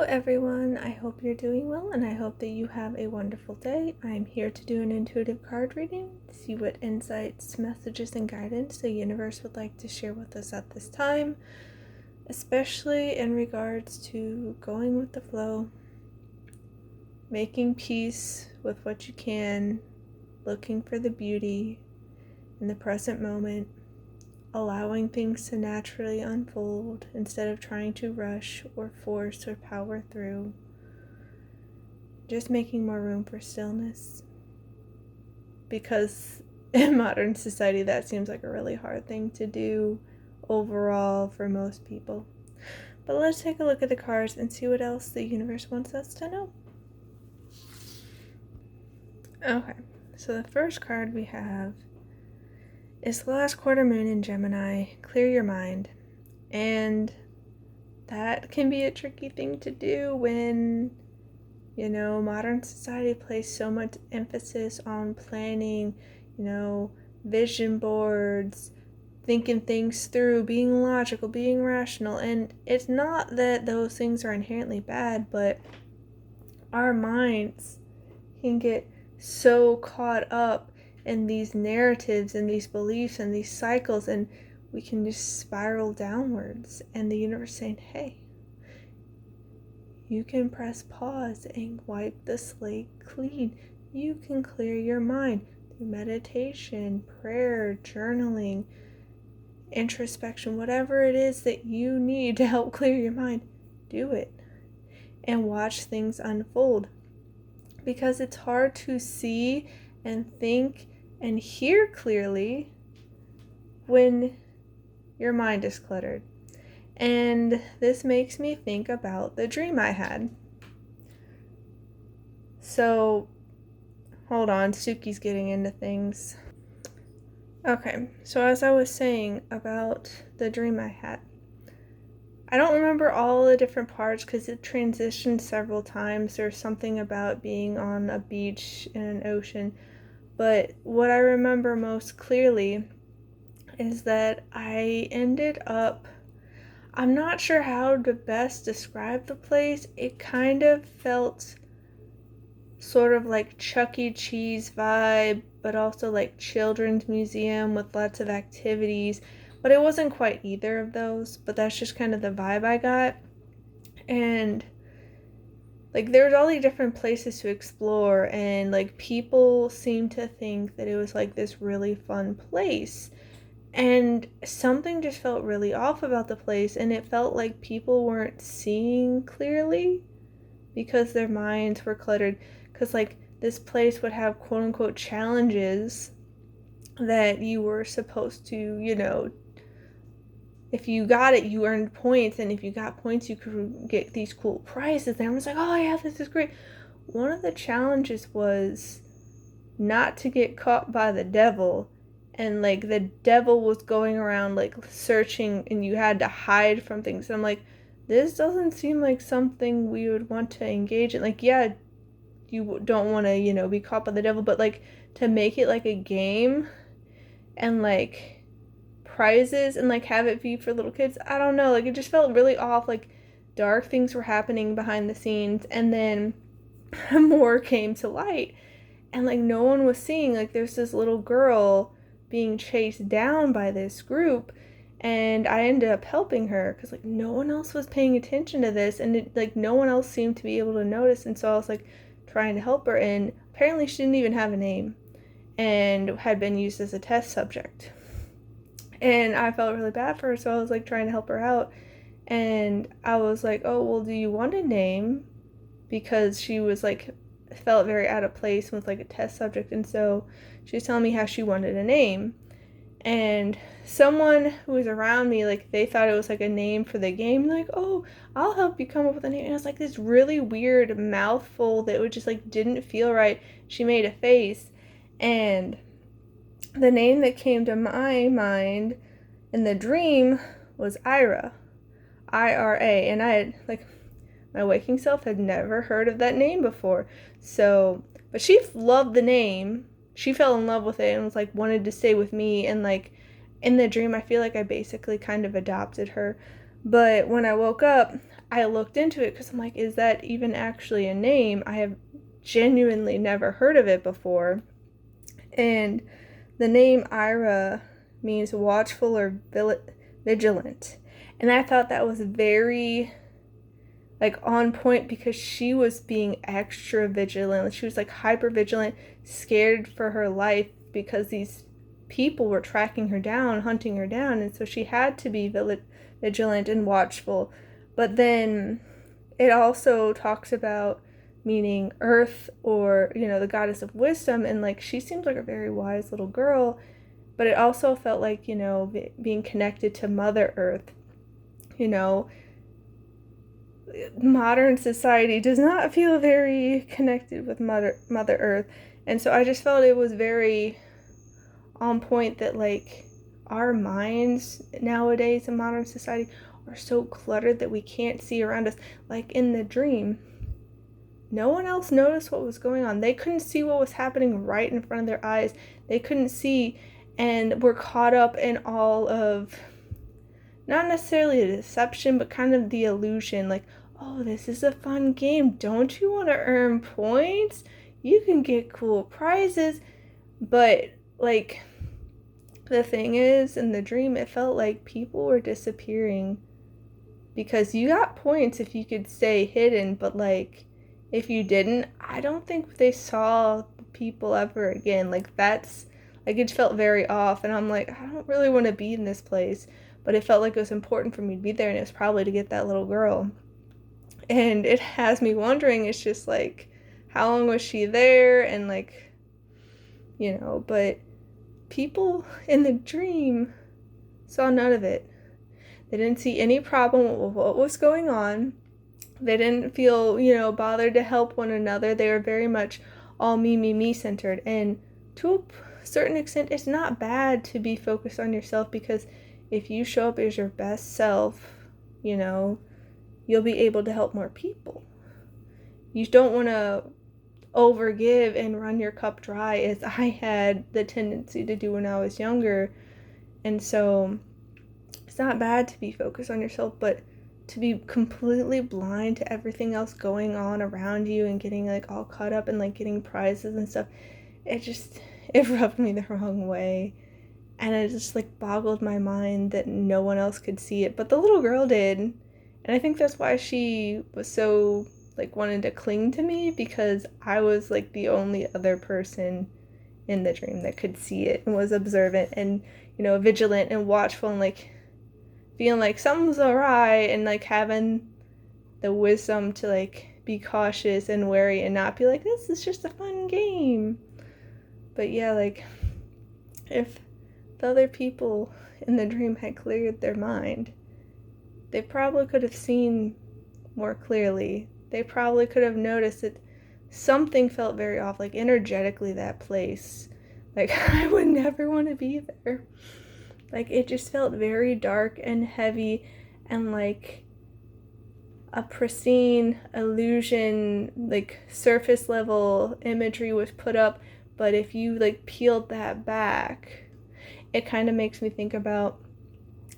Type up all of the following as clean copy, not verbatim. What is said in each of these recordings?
Hello everyone, I hope you're doing well and I hope that you have a wonderful day. I'm here to do an intuitive card reading, see what insights, messages, and guidance the universe would like to share with us at this time, especially in regards to going with the flow, making peace with what you can, looking for the beauty in the present moment, allowing things to naturally unfold instead of trying to rush or force or power through. Just making more room for stillness. Because in modern society, that seems like a really hard thing to do overall for most people. But let's take a look at the cards and see what else the universe wants us to know. Okay, so the first card we have is the last quarter moon in Gemini. Clear your mind. And that can be a tricky thing to do when, modern society places so much emphasis on planning, vision boards, thinking things through, being logical, being rational. And it's not that those things are inherently bad, but our minds can get so caught up in these narratives and these beliefs and these cycles, and we can just spiral downwards. And the universe saying, hey, you can press pause and wipe the slate clean. You can clear your mind through meditation, prayer, journaling, introspection, whatever it is that you need to help clear your mind. Do it and watch things unfold, because it's hard to see and think and hear clearly when your mind is cluttered. And this makes me think about the dream I had. So, hold on, Suki's getting into things. Okay, so as I was saying about the dream I had, I don't remember all the different parts because it transitioned several times. There's something about being on a beach in an ocean. But what I remember most clearly is that I ended up, I'm not sure how to best describe the place. It kind of felt sort of like Chuck E. Cheese vibe, but also like children's museum with lots of activities. But it wasn't quite either of those, but that's just kind of the vibe I got. And like there's all these different places to explore, and like people seem to think that it was like this really fun place. And something just felt really off about the place, and it felt like people weren't seeing clearly because their minds were cluttered. Because like this place would have quote unquote challenges that you were supposed to, if you got it, you earned points, and if you got points, you could get these cool prizes. And everyone's like, oh yeah, this is great. One of the challenges was not to get caught by the devil, and like the devil was going around like searching, and you had to hide from things. And I'm like, this doesn't seem like something we would want to engage in. Like, yeah, you don't want to, be caught by the devil, but like to make it like a game and like prizes and like have it be for little kids, I don't know, like it just felt really off. Like dark things were happening behind the scenes, and then more came to light, and like no one was seeing. Like there's this little girl being chased down by this group, and I ended up helping her because like no one else was paying attention to this, and it, like no one else seemed to be able to notice. And so I was like trying to help her, and apparently she didn't even have a name and had been used as a test subject. And I felt really bad for her, so I was like trying to help her out. And I was like, oh, well, do you want a name? Because she was like, felt very out of place with like a test subject. And so she was telling me how she wanted a name. And someone who was around me, like they thought it was like a name for the game. Like, oh, I'll help you come up with a name. And it was like this really weird mouthful that would just like didn't feel right. She made a face, and the name that came to my mind in the dream was Ira. I-R-A. And I had, like, my waking self had never heard of that name before. So, but she loved the name. She fell in love with it and was, like, wanted to stay with me. And, like, in the dream, I feel like I basically kind of adopted her. But when I woke up, I looked into it because I'm like, is that even actually a name? I have genuinely never heard of it before. And the name Ira means watchful or vigilant. And I thought that was very like on point because she was being extra vigilant. She was like hyper vigilant, scared for her life because these people were tracking her down, hunting her down, and so she had to be vigilant and watchful. But then it also talks about meaning earth, or the goddess of wisdom, and like she seems like a very wise little girl, but it also felt like being connected to Mother Earth. Modern society does not feel very connected with Mother Earth, and so I just felt it was very on point that like our minds nowadays in modern society are so cluttered that we can't see around us. Like in the dream, no one else noticed what was going on. They couldn't see what was happening right in front of their eyes. They couldn't see, and were caught up in all of, not necessarily a deception, but kind of the illusion. Like, oh, this is a fun game. Don't you want to earn points? You can get cool prizes. But, like, the thing is, in the dream, it felt like people were disappearing because you got points if you could stay hidden, but, like, if you didn't, I don't think they saw people ever again. Like, that's, like, it felt very off, and I'm like, I don't really want to be in this place, but it felt like it was important for me to be there, and it was probably to get that little girl. And it has me wondering, it's just like, how long was she there? And like, but people in the dream saw none of it. They didn't see any problem with what was going on. They didn't feel, bothered to help one another. They were very much all me centered. And to a certain extent, it's not bad to be focused on yourself, because if you show up as your best self, you'll be able to help more people. You don't want to overgive and run your cup dry, as I had the tendency to do when I was younger. And so it's not bad to be focused on yourself, but to be completely blind to everything else going on around you and getting like all caught up in like getting prizes and stuff, it rubbed me the wrong way. And it just like boggled my mind that no one else could see it, but the little girl did. And I think that's why she was so like wanted to cling to me, because I was like the only other person in the dream that could see it and was observant and vigilant and watchful, and like feeling like something's awry, and like having the wisdom to like be cautious and wary and not be like, this is just a fun game. But yeah, like if the other people in the dream had cleared their mind, they probably could have seen more clearly. They probably could have noticed that something felt very off, like energetically that place. Like, I would never want to be there. Like, it just felt very dark and heavy, and like a pristine illusion, like surface level imagery was put up, but if you like peeled that back, it kind of makes me think about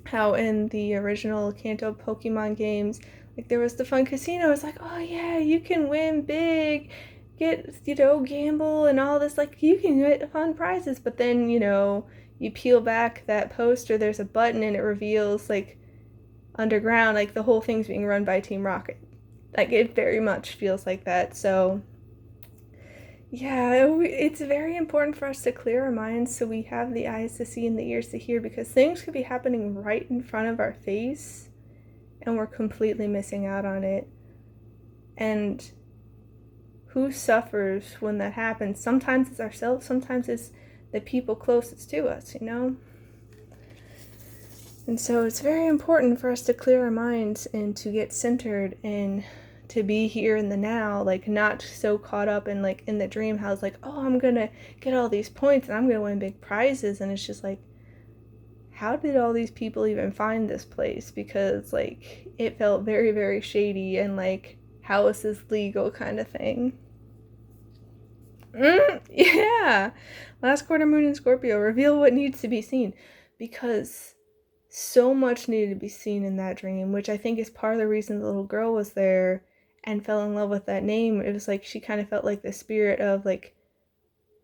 how in the original Kanto Pokemon games, like there was the fun casino. It's like, oh yeah, you can win big, get, gamble and all this, like you can get fun prizes. But then, you peel back that poster, there's a button and it reveals like underground, like the whole thing's being run by Team Rocket. Like it very much feels like that. So yeah, it's very important for us to clear our minds so we have the eyes to see and the ears to hear, because things could be happening right in front of our face and we're completely missing out on it. And who suffers when that happens? Sometimes it's ourselves, sometimes it's the people closest to us, And so it's very important for us to clear our minds and to get centered and to be here in the now, like not so caught up in like in the dream house, like, oh, I'm gonna get all these points and I'm gonna win big prizes, and it's just like, how did all these people even find this place? Because like it felt very, very shady and like, how is this legal kind of thing. Yeah, last quarter moon in Scorpio, reveal what needs to be seen, because so much needed to be seen in that dream, which I think is part of the reason the little girl was there and fell in love with that name. It was like she kind of felt like the spirit of like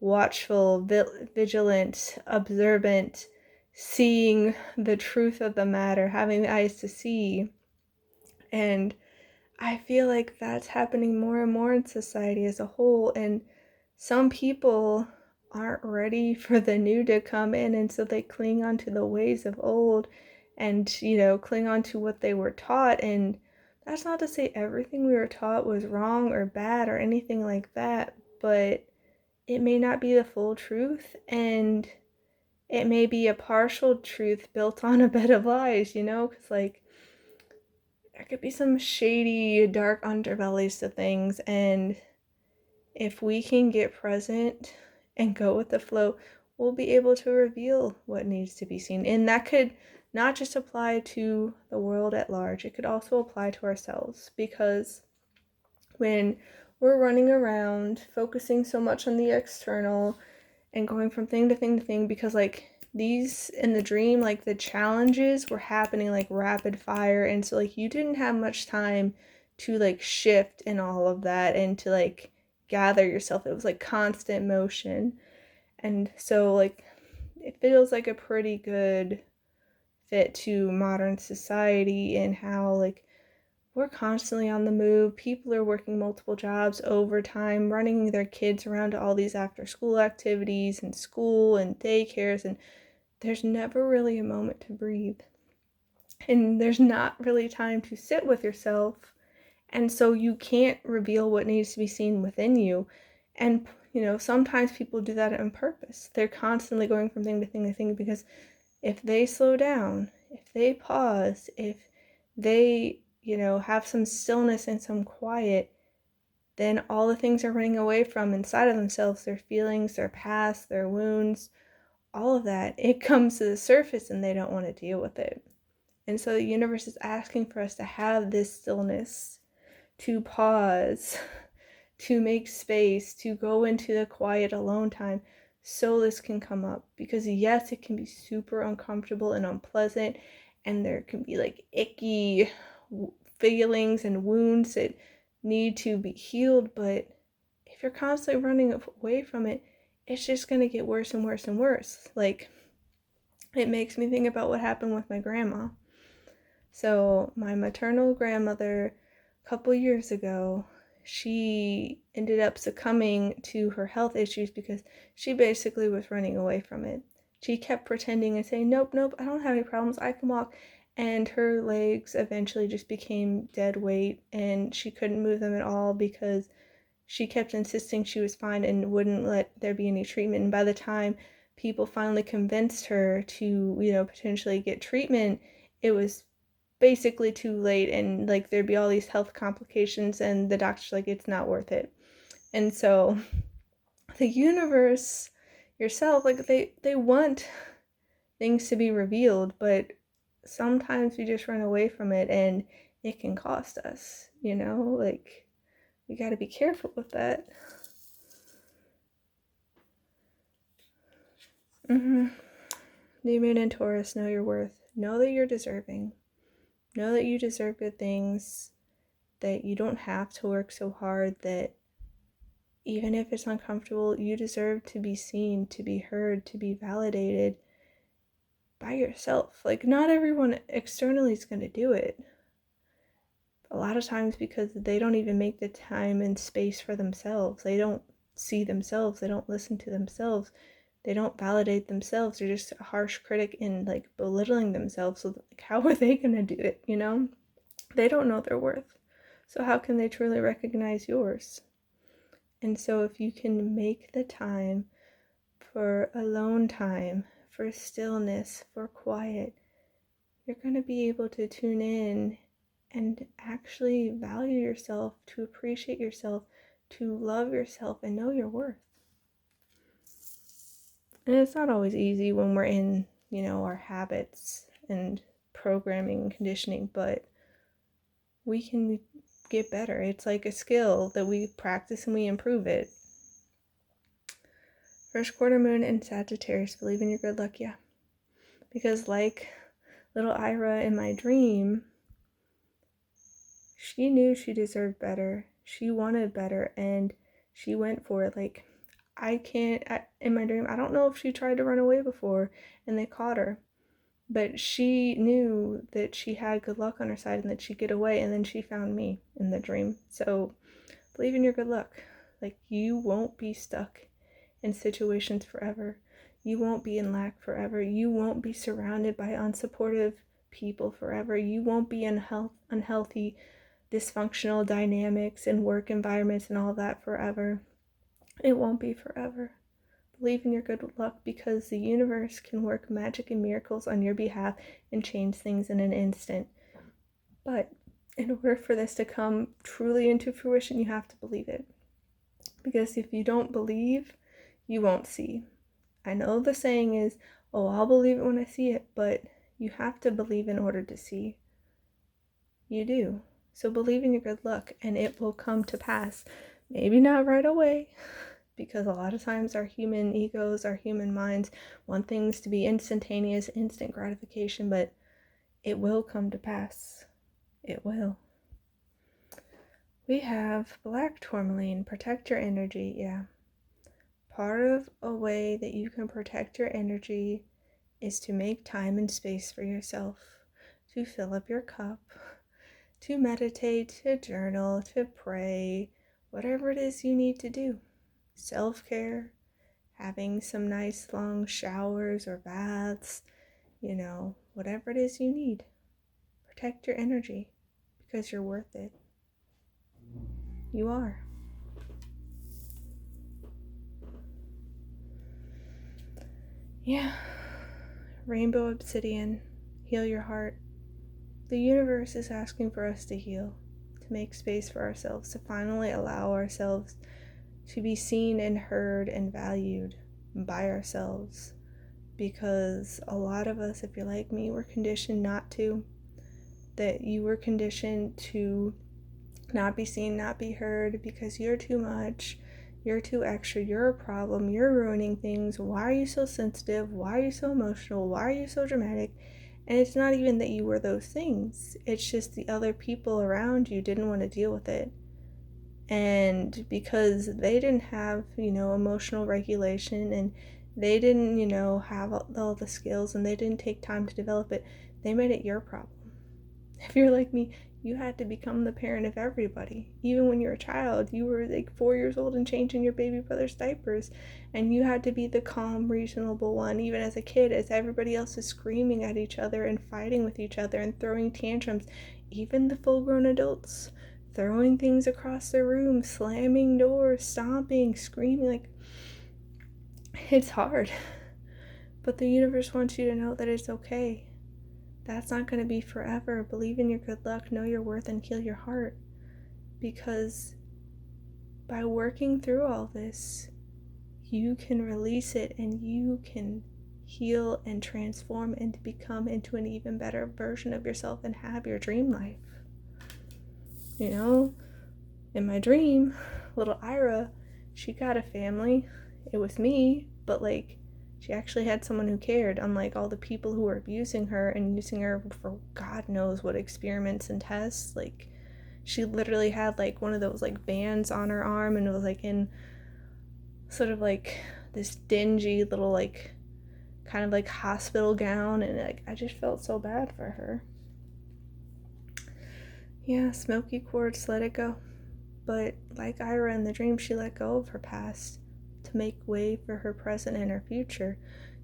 watchful, vigilant, observant, seeing the truth of the matter, having the eyes to see. And I feel like that's happening more and more in society as a whole. And some people aren't ready for the new to come in, and so they cling on to the ways of old and, cling on to what they were taught. And that's not to say everything we were taught was wrong or bad or anything like that, but it may not be the full truth, and it may be a partial truth built on a bed of lies, because like there could be some shady, dark underbellies to things, and if we can get present and go with the flow, we'll be able to reveal what needs to be seen. And that could not just apply to the world at large, it could also apply to ourselves, because when we're running around focusing so much on the external and going from thing to thing to thing, because like these in the dream, like the challenges were happening like rapid fire, and so like you didn't have much time to like shift and all of that and to like gather yourself. It was like constant motion. And so like it feels like a pretty good fit to modern society and how like we're constantly on the move. People are working multiple jobs, overtime, running their kids around to all these after school activities and school and daycares, and there's never really a moment to breathe. And there's not really time to sit with yourself. And so you can't reveal what needs to be seen within you. And, sometimes people do that on purpose. They're constantly going from thing to thing to thing, because if they slow down, if they pause, if they, have some stillness and some quiet, then all the things they're running away from inside of themselves, their feelings, their past, their wounds, all of that, it comes to the surface and they don't want to deal with it. And so the universe is asking for us to have this stillness, to pause, to make space, to go into the quiet alone time so this can come up. Because yes, it can be super uncomfortable and unpleasant, and there can be like icky feelings and wounds that need to be healed, but if you're constantly running away from it, it's just going to get worse and worse and worse. Like, it makes me think about what happened with my grandma. So my maternal grandmother, a couple years ago, she ended up succumbing to her health issues because she basically was running away from it. She kept pretending and saying, nope, I don't have any problems, I can walk. And her legs eventually just became dead weight, and she couldn't move them at all because she kept insisting she was fine and wouldn't let there be any treatment. And by the time people finally convinced her to, potentially get treatment, it was basically too late, and like there'd be all these health complications, and the doctor's like, it's not worth it. And so the universe, yourself, like they want things to be revealed, but sometimes we just run away from it and it can cost us, like we got to be careful with that. New Moon and Taurus, know your worth. Know that you're deserving. Know that you deserve good things, that you don't have to work so hard, that even if it's uncomfortable, you deserve to be seen, to be heard, to be validated by yourself. Like, not everyone externally is going to do it. A lot of times because they don't even make the time and space for themselves. They don't see themselves. They don't listen to themselves. They don't validate themselves. They're just a harsh critic and like belittling themselves. So like, how are they going to do it, They don't know their worth. So how can they truly recognize yours? And so if you can make the time for alone time, for stillness, for quiet, you're going to be able to tune in and actually value yourself, to appreciate yourself, to love yourself, and know your worth. And it's not always easy when we're in, our habits and programming and conditioning, but we can get better. It's like a skill that we practice and we improve it. First quarter moon in Sagittarius, believe in your good luck, yeah. Because like little Ira in my dream, she knew she deserved better. She wanted better, and she went for it. Like, in my dream, I don't know if she tried to run away before and they caught her, but she knew that she had good luck on her side and that she'd get away, and then she found me in the dream. So believe in your good luck. Like, you won't be stuck in situations forever. You won't be in lack forever. You won't be surrounded by unsupportive people forever. You won't be in unhealthy, dysfunctional dynamics and work environments and all that forever. It won't be forever. Believe in your good luck, because the universe can work magic and miracles on your behalf and change things in an instant. But in order for this to come truly into fruition, you have to believe it. Because if you don't believe, you won't see. I know the saying is, oh, I'll believe it when I see it, but you have to believe in order to see. You do. So believe in your good luck, and it will come to pass. Maybe not right away, because a lot of times our human egos, our human minds want things to be instantaneous, instant gratification, but it will come to pass. It will. We have black tourmaline, protect your energy. Yeah. Part of a way that you can protect your energy is to make time and space for yourself, to fill up your cup, to meditate, to journal, to pray, whatever it is you need to do. Self-care, having some nice long showers or baths, whatever it is you need. Protect your energy, because you're worth it. You are. Yeah. Rainbow obsidian, heal your heart. The universe is asking for us to heal, to make space for ourselves, to finally allow ourselves to be seen and heard and valued by ourselves. Because a lot of us, if you're like me, were conditioned not to. That you were conditioned to not be seen, not be heard, because you're too much, you're too extra, you're a problem, you're ruining things. Why are you so sensitive? Why are you so emotional? Why are you so dramatic? And it's not even that you were those things. It's just the other people around you didn't want to deal with it. And because they didn't have, emotional regulation, and they didn't, have all the skills, and they didn't take time to develop it, they made it your problem. If you're like me, you had to become the parent of everybody. Even when you were a child, you were like 4 years old and changing your baby brother's diapers, and you had to be the calm, reasonable one, even as a kid, as everybody else is screaming at each other and fighting with each other and throwing tantrums. Even the full-grown adults throwing things across the room, slamming doors, stomping, screaming. Like, it's hard. But the universe wants you to know that it's okay. That's not going to be forever. Believe in your good luck, know your worth, and heal your heart. Because by working through all this, you can release it, and you can heal and transform and become into an even better version of yourself and have your dream life. In my dream, little Ira, she got a family. It was me, but she actually had someone who cared, unlike all the people who were abusing her and using her for God knows what experiments and tests. She literally had one of those bands on her arm, and it was in sort of this dingy little kind of hospital gown, and I just felt so bad for her. Yeah, smoky quartz, let it go. But like Ira in the dream, she let go of her past to make way for her present and her future.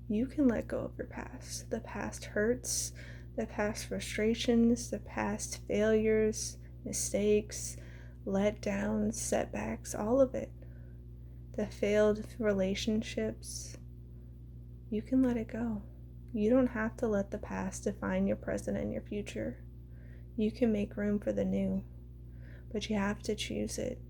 You can let go of your past. The past hurts, the past frustrations, the past failures, mistakes, letdowns, setbacks, all of it. The failed relationships. You can let it go. You don't have to let the past define your present and your future. You can make room for the new, but you have to choose it.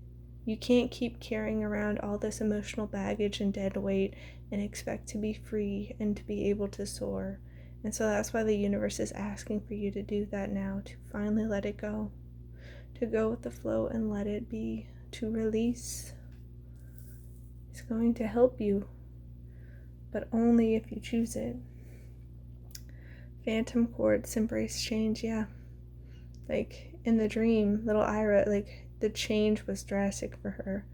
You can't keep carrying around all this emotional baggage and dead weight and expect to be free and to be able to soar. And so that's why the universe is asking for you to do that now, to finally let it go, to go with the flow and let it be, to release. It's going to help you, but only if you choose it. Phantom quartz, embrace change, yeah. Like, in the dream, little Ira, like, the change was drastic for her.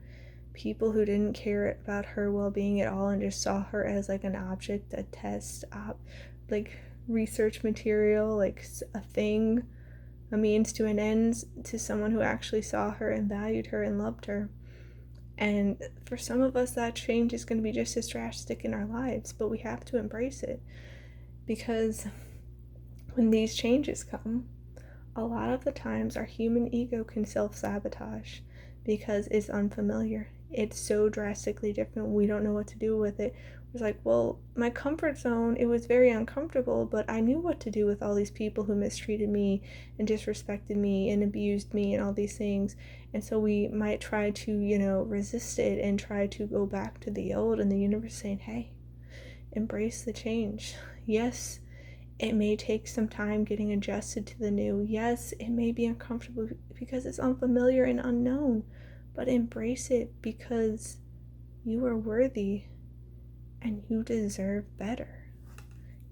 People who didn't care about her well-being at all and just saw her as, like, an object, a test, like, research material, like, a thing, a means to an end, to someone who actually saw her and valued her and loved her. And for some of us, that change is going to be just as drastic in our lives, but we have to embrace it. Because when these changes come, a lot of the times our human ego can self-sabotage because it's unfamiliar. It's so drastically different. We don't know what to do with it. It's like, well, my comfort zone, it was very uncomfortable, but I knew what to do with all these people who mistreated me and disrespected me and abused me and all these things. And so we might try to, resist it and try to go back to the old, and the universe saying, hey, embrace the change. Yes, it may take some time getting adjusted to the new. Yes, it may be uncomfortable because it's unfamiliar and unknown, but embrace it because you are worthy and you deserve better.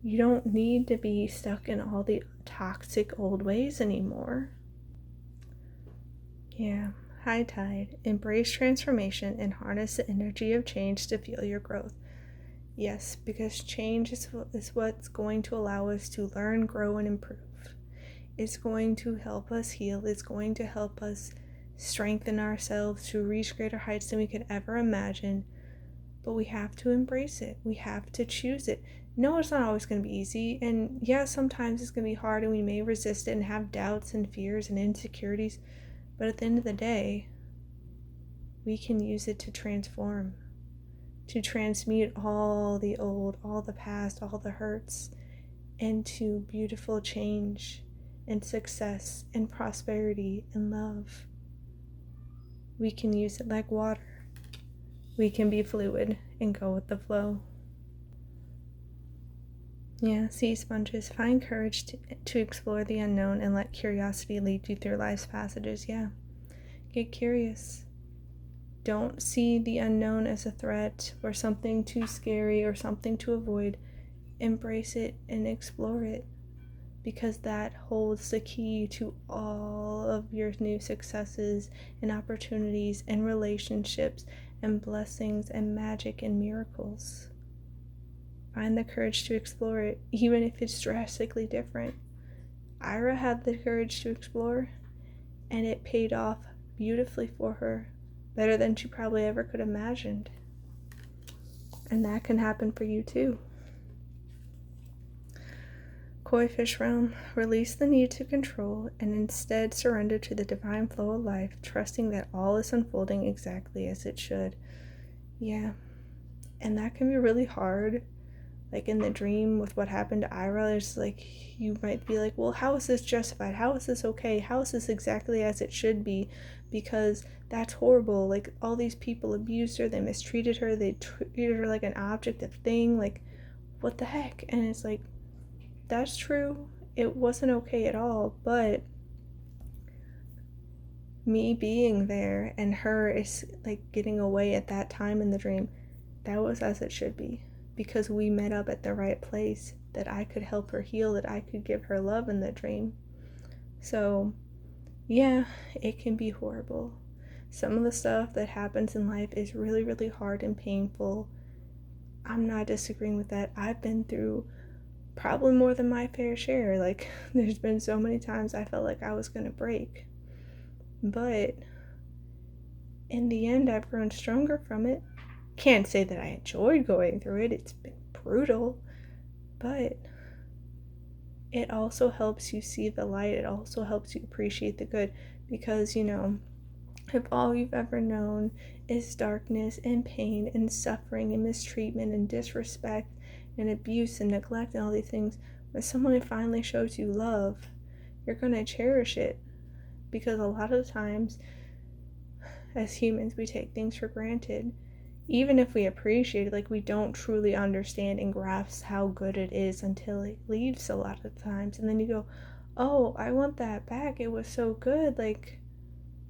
You don't need to be stuck in all the toxic old ways anymore. Yeah, high tide. Embrace transformation and harness the energy of change to fuel your growth. Yes, because change is what's going to allow us to learn, grow, and improve. It's going to help us heal. It's going to help us strengthen ourselves to reach greater heights than we could ever imagine. But we have to embrace it. We have to choose it. No, it's not always going to be easy. And yeah, sometimes it's going to be hard and we may resist it and have doubts and fears and insecurities. But at the end of the day, we can use it to transform, to transmute all the old, all the past, all the hurts into beautiful change and success and prosperity and love. We can use it like water. We can be fluid and go with the flow. Yeah, sea sponges, find courage to explore the unknown and let curiosity lead you through life's passages. Yeah, get curious. Don't see the unknown as a threat or something too scary or something to avoid. Embrace it and explore it, because that holds the key to all of your new successes and opportunities and relationships and blessings and magic and miracles. Find the courage to explore it, even if it's drastically different. Ira had the courage to explore, and it paid off beautifully for her, better than she probably ever could have imagined. And that can happen for you too. Koi fish realm, release the need to control and instead surrender to the divine flow of life, trusting that all is unfolding exactly as it should. Yeah, and that can be really hard. Like in the dream with what happened to Ira, it's like you might be like, well, how is this justified? How is this okay? How is this exactly as it should be? Because that's horrible. Like, all these people abused her, they mistreated her, they treated her like an object, a thing. Like, what the heck? And it's like, that's true. It wasn't okay at all, but me being there and her is like getting away at that time in the dream, that was as it should be. Because we met up at the right place, that I could help her heal, that I could give her love in the dream. So, yeah, it can be horrible. Some of the stuff that happens in life is really, really hard and painful. I'm not disagreeing with that. I've been through probably more than my fair share. Like, there's been so many times I felt like I was gonna break. But in the end, I've grown stronger from it. Can't say that I enjoyed going through it. It's been brutal, but it also helps you see the light. It also helps you appreciate the good, because if all you've ever known is darkness and pain and suffering and mistreatment and disrespect and abuse and neglect and all these things, when someone finally shows you love, you're going to cherish it. Because a lot of times as humans, we take things for granted. Even if we appreciate it, like, we don't truly understand and grasp how good it is until it leaves a lot of times. And then you go, oh, I want that back. It was so good. Like,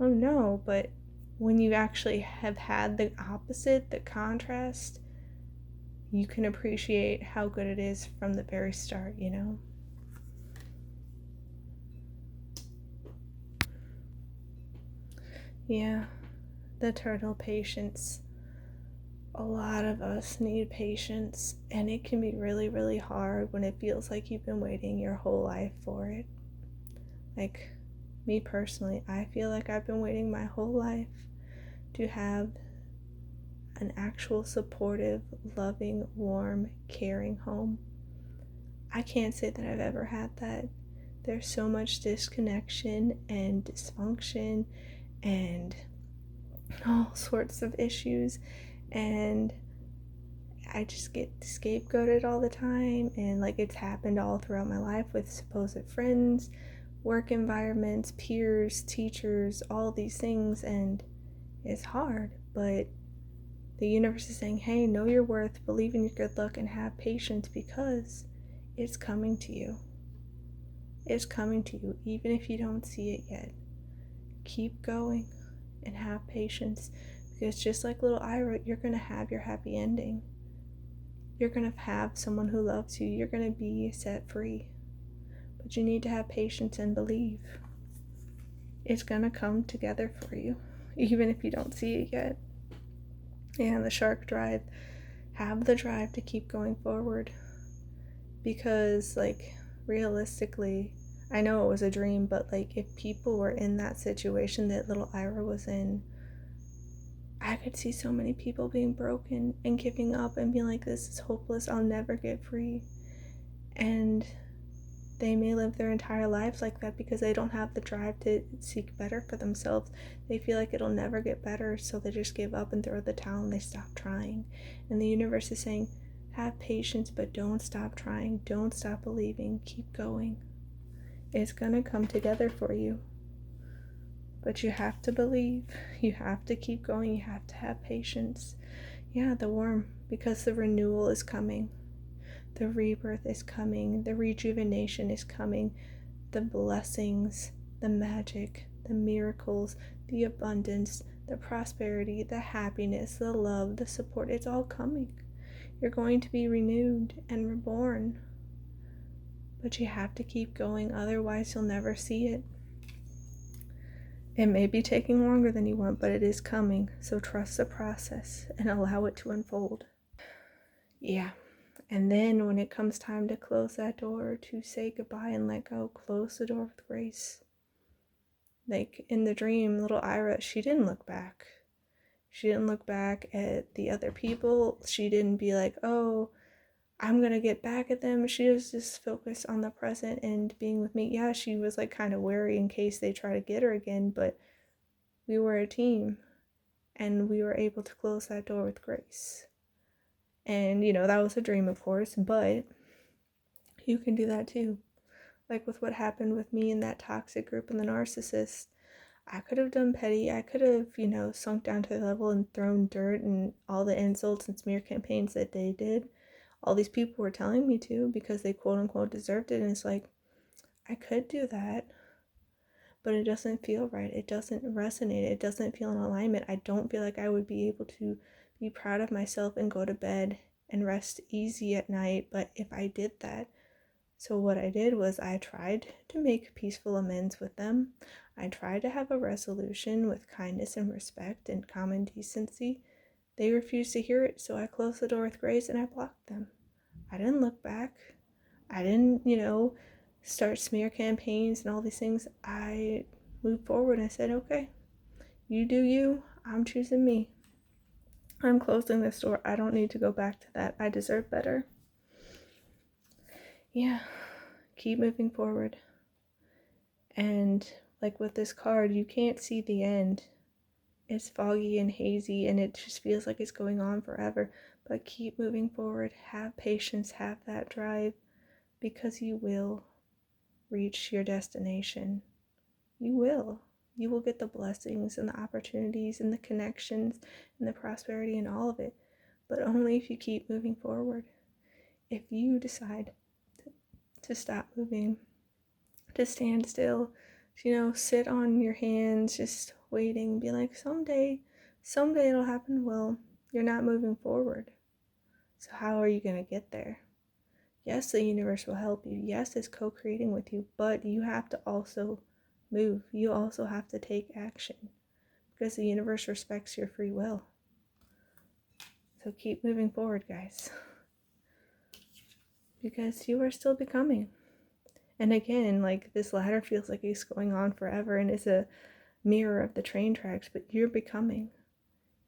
oh no. But when you actually have had the opposite, the contrast, you can appreciate how good it is from the very start, Yeah, the turtle patience. A lot of us need patience, and it can be really, really hard when it feels like you've been waiting your whole life for it. Like, me personally, I feel like I've been waiting my whole life to have an actual supportive, loving, warm, caring home. I can't say that I've ever had that. There's so much disconnection and dysfunction and all sorts of issues, and I just get scapegoated all the time, and like it's happened all throughout my life with supposed friends, work environments, peers, teachers, all these things, and it's hard, but the universe is saying, hey, know your worth, believe in your good luck, and have patience because it's coming to you. It's coming to you, even if you don't see it yet. Keep going and have patience because just like little Ira, you're going to have your happy ending. You're going to have someone who loves you. You're going to be set free. But you need to have patience and believe. It's going to come together for you, even if you don't see it yet. And the shark drive, have the drive to keep going forward. Because, like, realistically, I know it was a dream, but, like, if people were in that situation that little Ira was in, I could see so many people being broken and giving up and being like, this is hopeless, I'll never get free. And they may live their entire lives like that because they don't have the drive to seek better for themselves. They feel like it'll never get better, so they just give up and throw the towel and they stop trying. And the universe is saying, have patience, but don't stop trying. Don't stop believing. Keep going. It's gonna come together for you. But you have to believe. You have to keep going. You have to have patience. Yeah, the worm, because the renewal is coming. The rebirth is coming. The rejuvenation is coming. The blessings, the magic, the miracles, the abundance, the prosperity, the happiness, the love, the support, it's all coming. You're going to be renewed and reborn. But you have to keep going, otherwise you'll never see it. It may be taking longer than you want, but it is coming. So trust the process and allow it to unfold. Yeah. And then when it comes time to close that door, to say goodbye and let go, close the door with grace. Like in the dream, little Ira, she didn't look back. She didn't look back at the other people. She didn't be like, oh, I'm going to get back at them. She was just focused on the present and being with me. Yeah, she was like kind of wary in case they try to get her again, but we were a team and we were able to close that door with grace. And, you know, that was a dream, of course, but you can do that too. Like with what happened with me in that toxic group and the narcissist. I could have done petty. I could have, you know, sunk down to the level and thrown dirt and all the insults and smear campaigns that they did. All these people were telling me to because they quote unquote deserved it. And it's like, I could do that, but it doesn't feel right. It doesn't resonate. It doesn't feel in alignment. I don't feel like I would be able to be proud of myself and go to bed and rest easy at night. But if I did that, so what I did was I tried to make peaceful amends with them. I tried to have a resolution with kindness and respect and common decency. They refused to hear it, so I closed the door with grace and I blocked them. I didn't look back. I didn't, start smear campaigns and all these things. I moved forward and I said, okay, you do you. I'm choosing me. I'm closing this door. I don't need to go back to that. I deserve better. Yeah, keep moving forward. And like with this card, you can't see the end. It's foggy and hazy and it just feels like it's going on forever. But keep moving forward. Have patience. Have that drive because you will reach your destination. You will. You will get the blessings and the opportunities and the connections and the prosperity and all of it. But only if you keep moving forward. If you decide to stop moving, to stand still, sit on your hands, just waiting, be like, someday it'll happen. Well, you're not moving forward. So how are you going to get there? Yes, the universe will help you. Yes, it's co-creating with you, but you have to also move. You also have to take action because the universe respects your free will. So keep moving forward, guys, because you are still becoming. And again, like, this ladder feels like it's going on forever and is a mirror of the train tracks, but you're becoming.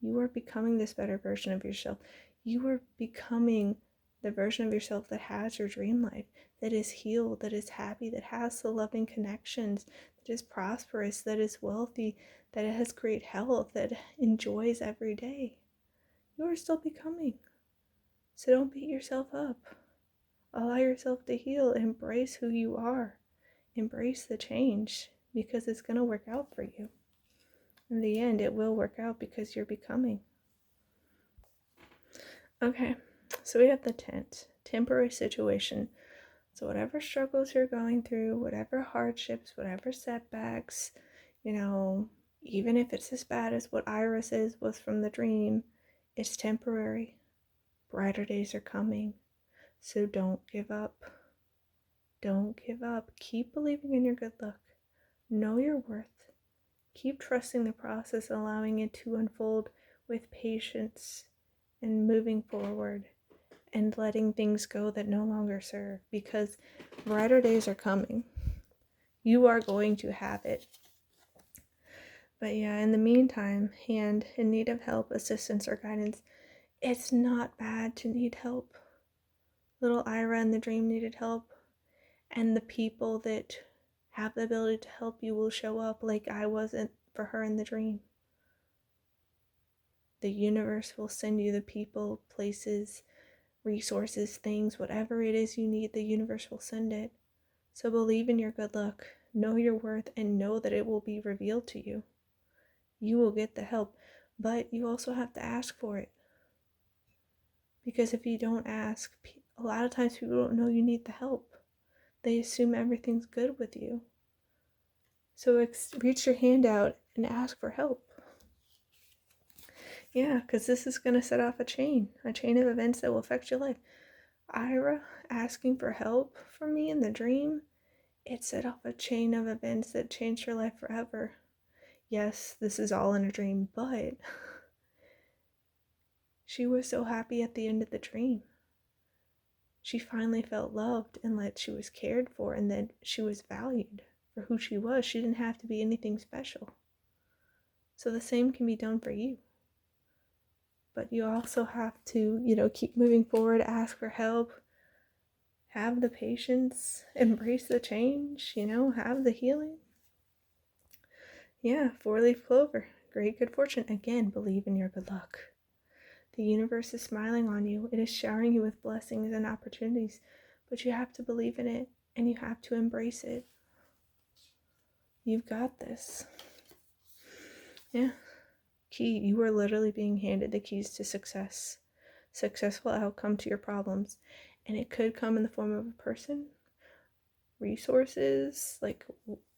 You are becoming this better version of yourself. You are becoming the version of yourself that has your dream life, that is healed, that is happy, that has the loving connections, that is prosperous, that is wealthy, that has great health, that enjoys every day. You are still becoming. So don't beat yourself up. Allow yourself to heal. Embrace who you are. Embrace the change, because it's going to work out for you. In the end, it will work out because you're becoming. Okay, so we have the tent, temporary situation. So whatever struggles you're going through, whatever hardships, whatever setbacks, even if it's as bad as what Iris was from the dream, it's temporary. Brighter days are coming. So don't give up. Don't give up. Keep believing in your good luck. Know your worth. Keep trusting the process, allowing it to unfold with patience and moving forward and letting things go that no longer serve, because brighter days are coming. You are going to have it. But yeah, in the meantime, and in need of help, assistance, or guidance, it's not bad to need help. Little Ira in the dream needed help, and the people that have the ability to help you will show up, like I wasn't for her in the dream. The universe will send you the people, places, resources, things, whatever it is you need, the universe will send it. So believe in your good luck, know your worth, and know that it will be revealed to you. You will get the help, but you also have to ask for it. Because if you don't ask, a lot of times people don't know you need the help. They assume everything's good with you. So reach your hand out and ask for help. Yeah, because this is going to set off a chain of events that will affect your life. Ira asking for help from me in the dream, it set off a chain of events that changed her life forever. Yes, this is all in a dream, but she was so happy at the end of the dream. She finally felt loved and that she was cared for and that she was valued for who she was. She didn't have to be anything special. So the same can be done for you. But you also have to, keep moving forward, ask for help, have the patience, embrace the change, have the healing. Yeah, 4-leaf clover, great good fortune. Again, believe in your good luck. The universe is smiling on you. It is showering you with blessings and opportunities, but you have to believe in it and you have to embrace it. You've got this. Yeah. You are literally being handed the keys to success. Successful outcome to your problems. And it could come in the form of a person, resources, like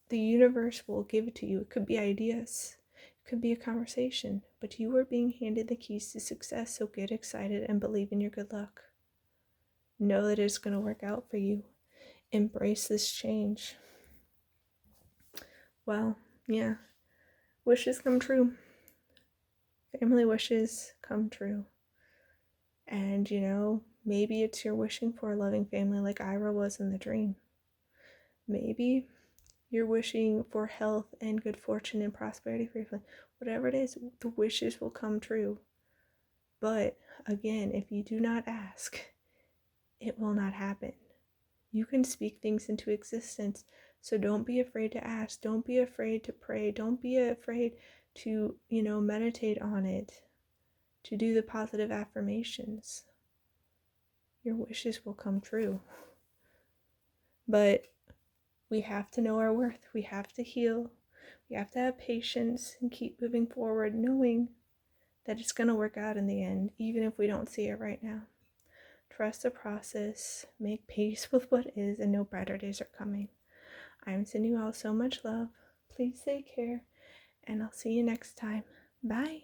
the universe will give it to you. It could be ideas. It could be a conversation. But you are being handed the keys to success, so get excited and believe in your good luck. Know that it's going to work out for you. Embrace this change. Well, yeah. Wishes come true. Family wishes come true. And, maybe it's you're wishing for a loving family like Ira was in the dream. Maybe you're wishing for health and good fortune and prosperity for your family. Whatever it is, the wishes will come true. But, again, if you do not ask, it will not happen. You can speak things into existence. So don't be afraid to ask. Don't be afraid to pray. Don't be afraid to, meditate on it. To do the positive affirmations. Your wishes will come true. But we have to know our worth. We have to heal. We have to have patience and keep moving forward, knowing that it's going to work out in the end, even if we don't see it right now. Trust the process, make peace with what is, and know brighter days are coming. I'm sending you all so much love. Please take care, and I'll see you next time. Bye.